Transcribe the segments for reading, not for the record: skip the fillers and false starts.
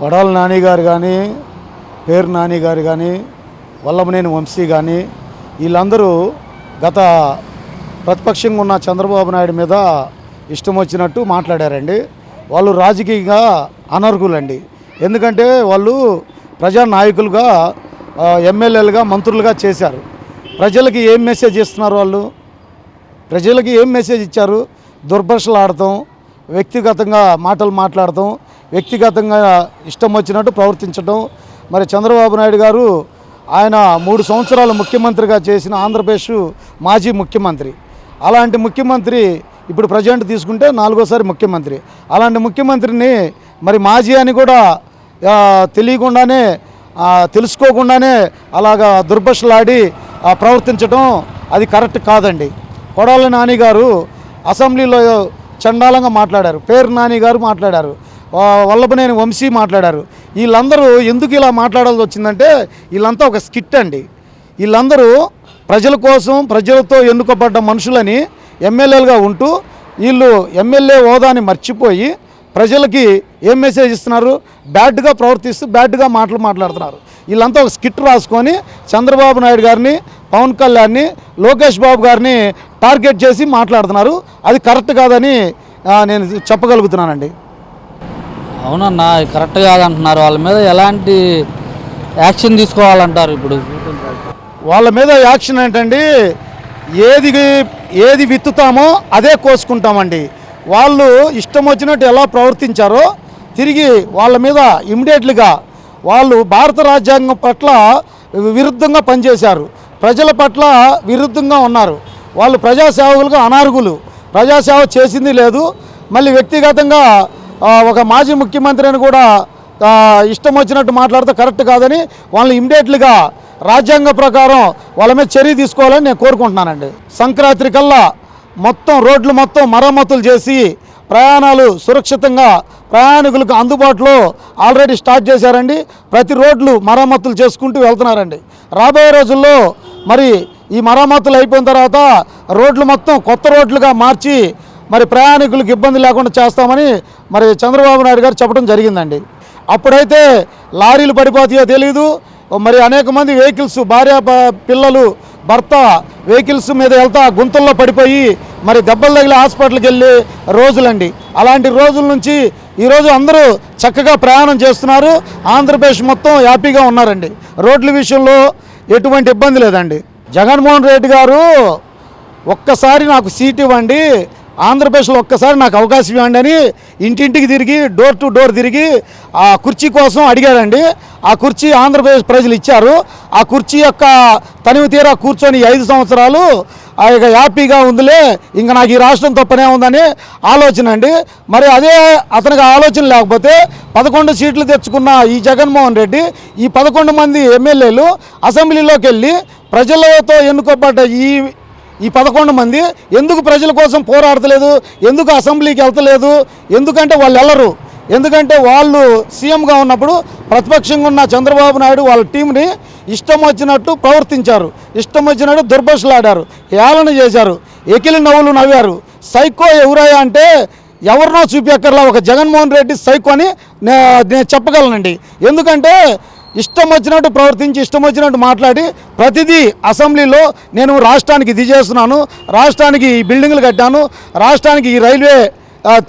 కొడాలి నాని గారు కానీ, పేరు నాని గారు కానీ, వల్లభనేని వంశీ కానీ వీళ్ళందరూ గత ప్రతిపక్షంగా ఉన్న చంద్రబాబు నాయుడు మీద ఇష్టం వచ్చినట్టు మాట్లాడారండి. వాళ్ళు రాజకీయంగా అనర్హులండి. ఎందుకంటే వాళ్ళు ప్రజానాయకులుగా, ఎమ్మెల్యేలుగా, మంత్రులుగా చేశారు. ప్రజలకి ఏం మెసేజ్ ఇస్తున్నారు? వాళ్ళు ప్రజలకి ఏం మెసేజ్ ఇచ్చారు? దుర్భాషలు ఆడటం, వ్యక్తిగతంగా మాటలు మాట్లాడటం, వ్యక్తిగతంగా ఇష్టం వచ్చినట్టు ప్రవర్తించడం. మరి చంద్రబాబు నాయుడు గారు ఆయన 3 సంవత్సరాలు ముఖ్యమంత్రిగా చేసిన ఆంధ్రప్రదేశ్ మాజీ ముఖ్యమంత్రి. అలాంటి ముఖ్యమంత్రి ఇప్పుడు ప్రజెంట్ తీసుకుంటే 4వ ముఖ్యమంత్రి. అలాంటి ముఖ్యమంత్రిని మరి మాజీ అని కూడా తెలియకుండానే, తెలుసుకోకుండానే అలాగా దుర్భాషలాడి ప్రవర్తించడం అది కరెక్ట్ కాదండి. కొడాలి నాని గారు అసెంబ్లీలో చండాలంగా మాట్లాడారు, పేరు నాని గారు మాట్లాడారు, వల్లభనేని వంశీ మాట్లాడారు. వీళ్ళందరూ ఎందుకు ఇలా మాట్లాడాల్సి వచ్చిందంటే వీళ్ళంతా ఒక స్కిట్ అండి. వీళ్ళందరూ ప్రజల కోసం, ప్రజలతో ఎన్నుకోబడ్డ మనుషులని ఎమ్మెల్యేలుగా ఉంటూ వీళ్ళు ఎమ్మెల్యే హోదాని మర్చిపోయి ప్రజలకి ఏం మెసేజ్ ఇస్తున్నారు? బ్యాడ్గా ప్రవర్తిస్తూ బ్యాడ్గా మాట్లాడుతున్నారు. వీళ్ళంతా ఒక స్కిట్ రాసుకొని చంద్రబాబు నాయుడు గారిని, పవన్ కళ్యాణ్ని, లోకేష్ బాబు గారిని టార్గెట్ చేసి మాట్లాడుతున్నారు. అది కరెక్ట్ కాదని నేను చెప్పగలుగుతున్నానండి. అవునన్నా, కరెక్ట్ కాదంటున్నారు. వాళ్ళ మీద ఎలాంటి యాక్షన్ తీసుకోవాలంటారు? ఇప్పుడు వాళ్ళ మీద యాక్షన్ ఏంటండి? ఏది విత్తుతామో అదే కోసుకుంటామండి. వాళ్ళు ఇష్టం వచ్చినట్టు ఎలా ప్రవర్తించారో తిరిగి వాళ్ళ మీద ఇమ్మీడియట్లీగా వాళ్ళు భారత రాజ్యాంగం పట్ల విరుద్ధంగా పనిచేశారు, ప్రజల పట్ల విరుద్ధంగా ఉన్నారు. వాళ్ళు ప్రజాసేవకులుగా అనర్హులు, ప్రజాసేవ చేసింది లేదు. మళ్ళీ వ్యక్తిగతంగా ఒక మాజీ ముఖ్యమంత్రి అని కూడా ఇష్టం వచ్చినట్టు మాట్లాడితే కరెక్ట్ కాదని వాళ్ళని ఇమ్మీడియట్లీగా రాజ్యాంగ ప్రకారం వాళ్ళ మీద చర్య తీసుకోవాలని నేను కోరుకుంటున్నానండి. సంక్రాంతి కల్లా మొత్తం రోడ్లు మొత్తం మరమ్మతులు చేసి ప్రయాణాలు సురక్షితంగా ప్రయాణికులకు అందుబాటులో ఆల్రెడీ స్టార్ట్ చేశారండి. ప్రతి రోడ్లు మరమ్మతులు చేసుకుంటూ వెళ్తున్నారండి. రాబోయే రోజుల్లో మరి ఈ మరమ్మతులు అయిపోయిన తర్వాత రోడ్లు మొత్తం కొత్త రోడ్లుగా మార్చి మరి ప్రయాణికులకు ఇబ్బంది లేకుండా చేస్తామని మరి చంద్రబాబు నాయుడు గారు చెప్పడం జరిగిందండి. అప్పుడైతే లారీలు పడిపోతాయో తెలియదు, మరి అనేక మంది వెహికల్స్, భార్య పిల్లలు భర్త వెహికల్స్ మీద వెళ్తా గుంతల్లో పడిపోయి మరి దెబ్బలు తగిలి హాస్పిటల్కి వెళ్ళే రోజులండి. అలాంటి రోజుల నుంచి ఈరోజు అందరూ చక్కగా ప్రయాణం చేస్తున్నారు. ఆంధ్రప్రదేశ్ మొత్తం హ్యాపీగా ఉన్నారండి. రోడ్ల విషయంలో ఎటువంటి ఇబ్బంది లేదండి. జగన్మోహన్ రెడ్డి గారు ఒక్కసారి నాకు సీట్ ఇవ్వండి, ఆంధ్రప్రదేశ్లో ఒక్కసారి నాకు అవకాశం ఇవ్వండి అని ఇంటింటికి తిరిగి, డోర్ టు డోర్ తిరిగి ఆ కుర్చీ కోసం అడిగాడండి. ఆ కుర్చీ ఆంధ్రప్రదేశ్ ప్రజలు ఇచ్చారు. ఆ కుర్చీ యొక్క తనివి తీరా కూర్చొని 5 సంవత్సరాలు హ్యాపీగా ఉందిలే, ఇంకా నాకు ఈ రాష్ట్రం తప్పనే ఉందని ఆలోచన అండి. మరి అదే అతనికి ఆలోచన లేకపోతే 11 సీట్లు తెచ్చుకున్న ఈ జగన్మోహన్ రెడ్డి, ఈ 11 మంది ఎమ్మెల్యేలు అసెంబ్లీలోకి వెళ్ళి ప్రజలతో ఎన్నుకోబడ్డ ఈ 11 మంది ఎందుకు ప్రజల కోసం పోరాడతలేదు? ఎందుకు అసెంబ్లీకి వెళ్తలేదు? ఎందుకంటే వాళ్ళు వెళ్ళరు. ఎందుకంటే వాళ్ళు సీఎంగా ఉన్నప్పుడు ప్రతిపక్షంగా ఉన్న చంద్రబాబు నాయుడు వాళ్ళ టీంని ఇష్టం వచ్చినట్టు ప్రవర్తించారు, ఇష్టం వచ్చినట్టు దుర్భాషలాడారు, హేళన చేశారు, ఎకిలి నవ్వులు నవ్వారు. సైకో ఎవరయ్యా అంటే ఎవరినో చూపెక్కర్లా, ఒక జగన్మోహన్ రెడ్డి సైకో అని నేను చెప్పగలనండి. ఎందుకంటే ఇష్టం వచ్చినట్టు ప్రవర్తించి, ఇష్టం వచ్చినట్టు మాట్లాడి ప్రతిదీ అసెంబ్లీలో నేను రాష్ట్రానికి ఇది చేస్తున్నాను, రాష్ట్రానికి ఈ బిల్డింగ్లు కట్టాను, రాష్ట్రానికి ఈ రైల్వే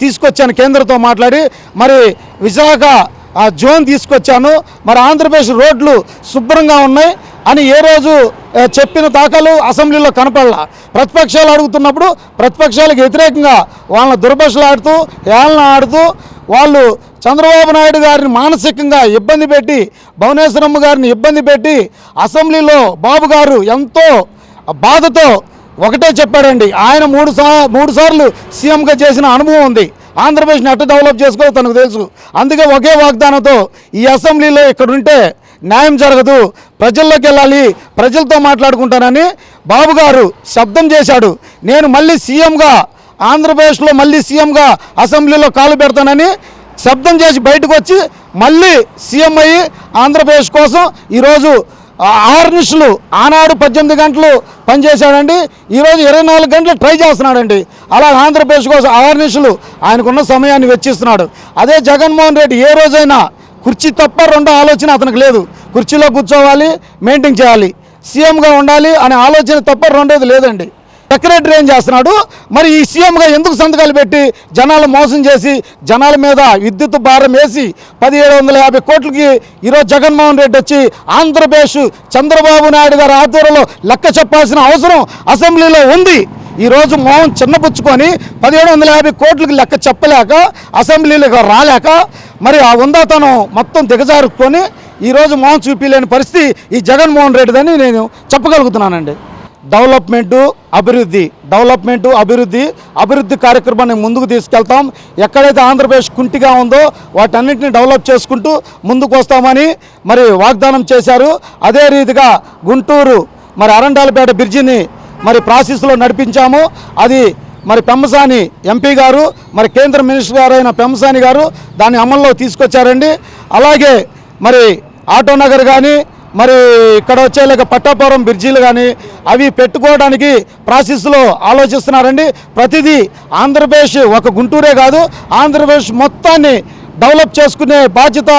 తీసుకొచ్చాను కేంద్రంతో మాట్లాడి, మరి విశాఖ జోన్ తీసుకొచ్చాను, మరి ఆంధ్రప్రదేశ్ రోడ్లు శుభ్రంగా ఉన్నాయి అని ఏ రోజు చెప్పిన దాఖలు అసెంబ్లీలో కనపడలా. ప్రతిపక్షాలు అడుగుతున్నప్పుడు ప్రతిపక్షాలకు వ్యతిరేకంగా వాళ్ళని దుర్భాషలాడుతూ, హేళన ఆడుతూ వాళ్ళు చంద్రబాబు నాయుడు గారిని మానసికంగా ఇబ్బంది పెట్టి, భువనేశ్వరమ్మ గారిని ఇబ్బంది పెట్టి అసెంబ్లీలో బాబు గారు ఎంతో బాధతో ఒకటే చెప్పాడండి. ఆయన మూడు సార్లు సీఎంగా చేసిన అనుభవం ఉంది. ఆంధ్రప్రదేశ్ని ఎట్లా డెవలప్ చేసుకోవాలో తనకు తెలుసు. అందుకే ఒకే వాగ్దానంతో ఈ అసెంబ్లీలో ఇక్కడుంటే న్యాయం జరగదు, ప్రజల్లోకి వెళ్ళాలి, ప్రజలతో మాట్లాడుకుంటానని బాబు గారు శబ్దం చేశాడు. నేను మళ్ళీ సీఎంగా, ఆంధ్రప్రదేశ్లో మళ్ళీ సీఎంగా అసెంబ్లీలో కాలు పెడతానని శబ్దం చేసి బయటకు వచ్చి మళ్ళీ సీఎం అయ్యి ఆంధ్రప్రదేశ్ కోసం ఈరోజు ఆర్నిషులు ఆనాడు 18 గంటలు పనిచేశాడండి, ఈరోజు 24 గంటలు ట్రై చేస్తున్నాడండి. అలా ఆంధ్రప్రదేశ్ కోసం ఆర్నిషులు ఆయనకున్న సమయాన్ని వెచ్చిస్తున్నాడు. అదే జగన్మోహన్ రెడ్డి ఏ రోజైనా కుర్చీ తప్ప రెండో ఆలోచన అతనికి లేదు. కుర్చీలో కూర్చోవాలి, మెయింటైన్ చేయాలి, సీఎంగా ఉండాలి అనే ఆలోచన తప్ప రెండోది లేదండి. సెక్రటరీ ఏం చేస్తున్నాడు మరి? ఈ సీఎంగా ఎందుకు సంతకాలు పెట్టి జనాలు మోసం చేసి జనాల మీద విద్యుత్ భారం వేసి 1750 కోట్లకి ఈరోజు జగన్మోహన్ రెడ్డి వచ్చి ఆంధ్రప్రదేశ్ చంద్రబాబు నాయుడు గారి ఆధ్వర్యంలో లెక్క చెప్పాల్సిన అవసరం అసెంబ్లీలో ఉంది. ఈరోజు మోహన్ చిన్నపుచ్చుకొని 1750 కోట్లకి లెక్క చెప్పలేక అసెంబ్లీలోకి రాలేక మరి ఆ ఉందాతనం మొత్తం దిగజారుకొని ఈరోజు మోహన్ చూపించలేని పరిస్థితి ఈ జగన్మోహన్ రెడ్డిదని నేను చెప్పగలుగుతున్నానండి. డెవలప్మెంటు అభివృద్ధి కార్యక్రమాన్ని ముందుకు తీసుకెళ్తాం. ఎక్కడైతే ఆంధ్రప్రదేశ్ కుంటిగా ఉందో వాటన్నిటిని డెవలప్ చేసుకుంటూ ముందుకు వస్తామని మరి వాగ్దానం చేశారు. అదే రీతిగా గుంటూరు మరి అరండాలపేట బ్రిడ్జిని మరి ప్రాసెస్లో నడిపించాము. అది మరి పెమ్మసాని ఎంపీ గారు మరి కేంద్ర మినిస్టర్ గారు అయిన పెమ్మసాని గారు దాన్ని అమల్లో తీసుకొచ్చారండి. అలాగే మరి ఆటోనగర్ కానీ మరి ఇక్కడ వచ్చేలాగ పట్టాపురం బ్రిడ్జీలు కానీ అవి పెట్టుకోవడానికి ప్రాసెస్లో ఆలోచిస్తున్నారండి. ప్రతిదీ ఆంధ్రప్రదేశ్ ఒక గుంటూరే కాదు ఆంధ్రప్రదేశ్ మొత్తాన్ని డెవలప్ చేసుకునే బాధ్యత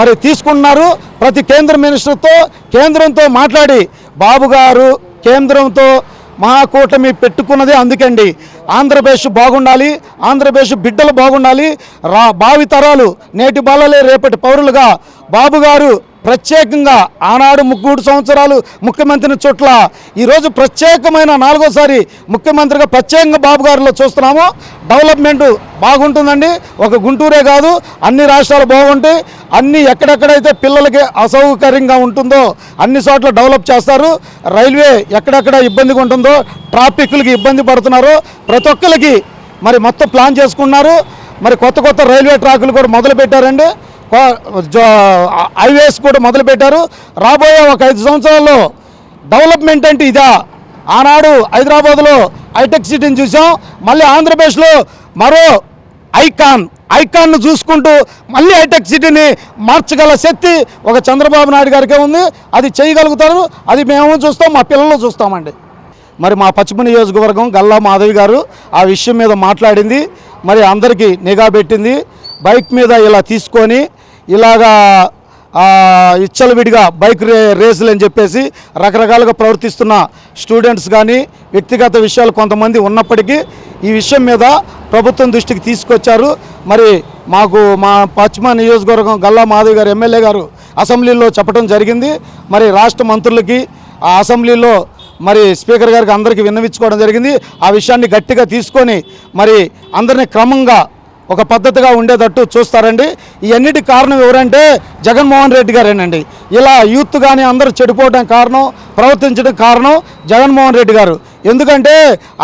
మరి తీసుకున్నారు. ప్రతి కేంద్ర మినిస్టర్తో కేంద్రంతో మాట్లాడి బాబు గారు కేంద్రంతో మహాకూటమి పెట్టుకున్నదే అందుకండి. ఆంధ్రప్రదేశ్ బాగుండాలి, ఆంధ్రప్రదేశ్ బిడ్డలు బాగుండాలి, భావితరాలు నేటి బాలలే రేపటి పౌరులుగా బాబు గారు ప్రత్యేకంగా ఆనాడు 3 సంవత్సరాలు ముఖ్యమంత్రిని చుట్ల ఈరోజు ప్రత్యేకమైన 4వసారి ముఖ్యమంత్రిగా ప్రత్యేకంగా బాబు గారిలో చూస్తున్నాము. డెవలప్మెంట్ బాగుంటుందండి. ఒక గుంటూరే కాదు అన్ని రాష్ట్రాలు బాగుంటాయి. అన్ని ఎక్కడెక్కడైతే పిల్లలకి అసౌకర్యంగా ఉంటుందో అన్ని చోట్ల డెవలప్ చేస్తారు. రైల్వే ఎక్కడెక్కడ ఇబ్బందిగా ఉంటుందో ట్రాఫిక్లకి ఇబ్బంది పడుతున్నారో ప్రతి ఒక్కరికి మరి మొత్తం ప్లాన్ చేసుకున్నారు. మరి కొత్త రైల్వే ట్రాకులు కూడా మొదలు పెట్టారండి. హైవేస్ కూడా మొదలుపెట్టారు. రాబోయే ఒక 5 సంవత్సరాల్లో డెవలప్మెంట్ అంటే ఇదా? ఆనాడు హైదరాబాద్లో హైటెక్ సిటీని చూసాం. మళ్ళీ ఆంధ్రప్రదేశ్లో మరో ఐకాన్ను చూసుకుంటూ మళ్ళీ హైటెక్ సిటీని మార్చగల శక్తి ఒక చంద్రబాబు నాయుడు గారికే ఉంది. అది చేయగలుగుతారు. అది మేము చూస్తాం, మా పిల్లలు చూస్తామండి. మరి మా పశ్చిమ నియోజకవర్గం గల్లా మాధవి గారు ఆ విషయం మీద మాట్లాడింది. మరి అందరికీ నిఘా పెట్టింది. బైక్ మీద ఇలా తీసుకొని ఇలాగా విచ్చలవిడిగా బైక్ రేసులు అని చెప్పేసి రకరకాలుగా ప్రవర్తిస్తున్న స్టూడెంట్స్ కానీ వ్యక్తిగత విషయాలు కొంతమంది ఉన్నప్పటికీ ఈ విషయం మీద ప్రభుత్వం దృష్టికి తీసుకొచ్చారు. మరి మాకు మా పశ్చిమ నియోజకవర్గం గల్లా మాధవి గారు ఎమ్మెల్యే గారు అసెంబ్లీలో చెప్పడం జరిగింది. మరి రాష్ట్ర మంత్రులకి ఆ అసెంబ్లీలో మరి స్పీకర్ గారికి అందరికీ విన్నవించుకోవడం జరిగింది. ఆ విషయాన్ని గట్టిగా తీసుకొని మరి అందరినీ క్రమంగా ఒక పద్ధతిగా ఉండేటట్టు చూస్తారండి. ఇవన్నిటి కారణం ఎవరంటే జగన్మోహన్ రెడ్డి గారేనండి. ఇలా యూత్ కానీ అందరూ చెడిపోవడం కారణం, ప్రవర్తించడం కారణం జగన్మోహన్ రెడ్డి గారు. ఎందుకంటే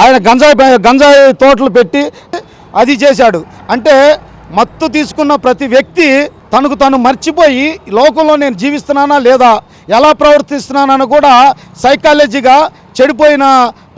ఆయన గంజాయి తోటలు పెట్టి అది చేశాడు. అంటే మత్తు తీసుకున్న ప్రతి వ్యక్తి తనకు తను మర్చిపోయి లోకంలో నేను జీవిస్తున్నానా లేదా, ఎలా ప్రవర్తిస్తున్నానని కూడా సైకాలజీగా చెడిపోయిన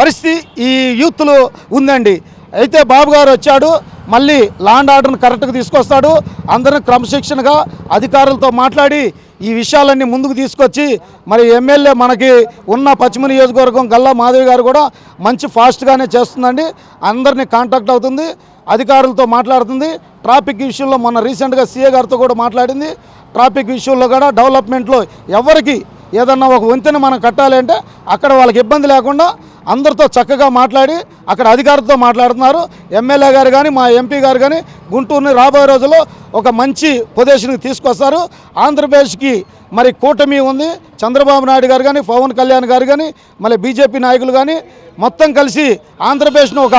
పరిస్థితి ఈ యూత్లో ఉందండి. అయితే బాబు గారు వచ్చాడు, మళ్ళీ లా అండ్ ఆర్డర్ని కరెక్ట్గా తీసుకొస్తాడు. అందరిని క్రమశిక్షణగా అధికారులతో మాట్లాడి ఈ విషయాలన్నీ ముందుకు తీసుకొచ్చి మరి ఎమ్మెల్యే మనకి ఉన్న పశ్చిమ నియోజకవర్గం గల్లా మాధవి గారు కూడా మంచి ఫాస్ట్గానే చేస్తుందండి. అందరినీ కాంటాక్ట్ అవుతుంది, అధికారులతో మాట్లాడుతుంది. ట్రాఫిక్ విషయంలో మొన్న రీసెంట్గా సీఏ గారితో కూడా మాట్లాడింది. ట్రాఫిక్ విషయంలో కూడా డెవలప్మెంట్లో ఎవరికి ఏదన్నా ఒక వంతెన మనం కట్టాలి అంటే అక్కడ వాళ్ళకి ఇబ్బంది లేకుండా అందరితో చక్కగా మాట్లాడి అక్కడ అధికారులతో మాట్లాడుతున్నారు. ఎమ్మెల్యే గారు కానీ మా ఎంపీ గారు కానీ గుంటూరుని రాబోయే రోజుల్లో ఒక మంచి పొజిషన్కి తీసుకొస్తారు. ఆంధ్రప్రదేశ్కి మరి కూటమి ఉంది. చంద్రబాబు నాయుడు గారు కానీ పవన్ కళ్యాణ్ గారు కానీ మళ్ళీ బీజేపీ నాయకులు కానీ మొత్తం కలిసి ఆంధ్రప్రదేశ్ను ఒక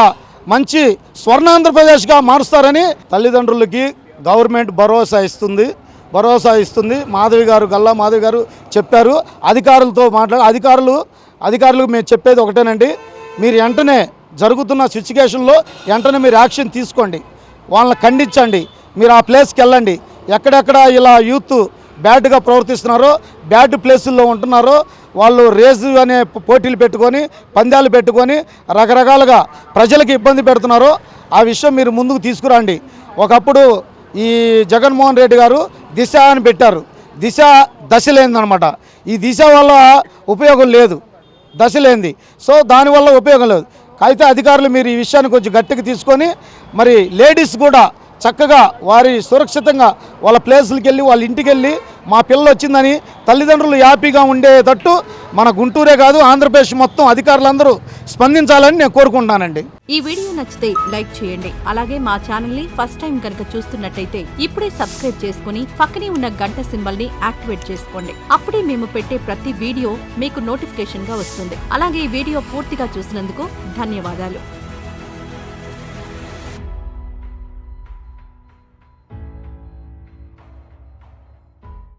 మంచి స్వర్ణాంధ్రప్రదేశ్గా మారుస్తారని తల్లిదండ్రులకి గవర్నమెంట్ భరోసా ఇస్తుంది. మాధవి గారు గల్లా మాధవి గారు చెప్పారు. అధికారులతో అధికారులకు మేము చెప్పేది ఒకటేనండి, మీరు వెంటనే జరుగుతున్న సిచ్యువేషన్లో వెంటనే మీరు యాక్షన్ తీసుకోండి, వాళ్ళని ఖండించండి. మీరు ఆ ప్లేస్కి వెళ్ళండి. ఎక్కడెక్కడ ఇలా యూత్ బ్యాడ్గా ప్రవర్తిస్తున్నారో, బ్యాడ్ ప్లేసుల్లో ఉంటున్నారో, వాళ్ళు రేసు అనే పోటీలు పెట్టుకొని పందాలు పెట్టుకొని రకరకాలుగా ప్రజలకు ఇబ్బంది పెడుతున్నారో ఆ విషయం మీరు ముందుకు తీసుకురండి. ఒకప్పుడు ఈ జగన్మోహన్ రెడ్డి గారు దిశ అని పెట్టారు. దశ లేదనమాట. ఈ దిశ వల్ల ఉపయోగం లేదు, దశ లేనిది. సో దానివల్ల ఉపయోగం లేదు. అయితే అధికారులు మీరు ఈ విషయాన్ని కొంచెం గట్టిగా తీసుకొని మరి లేడీస్ కూడా చక్కగా వారి సురక్షితంగా వాళ్ళ ప్లేసులకి వెళ్ళి వాళ్ళ ఇంటికి వెళ్ళి మా పిల్ల వచ్చిందని తల్లిదండ్రులు హ్యాపీగా ఉండేటట్టు మన గుంటూరే కాదు ఆంధ్రప్రదేశ్ మొత్తం అధికారులందరూ స్పందించాలని నేను కోరుకుంటున్నానండి. ఈ వీడియో నచ్చితే లైక్ చేయండి. అలాగే మా ఛానల్ ని ఫస్ట్ టైం కనుక చూస్తున్నట్టయితే ఇప్పుడే సబ్స్క్రైబ్ చేసుకుని పక్కనే ఉన్న గంట సింబల్ ని యాక్టివేట్ చేసుకోండి. అప్పుడే మేము పెట్టే ప్రతి వీడియో మీకు నోటిఫికేషన్ గా వస్తుంది. అలాగే ఈ వీడియో పూర్తిగా చూసినందుకు ధన్యవాదాలు.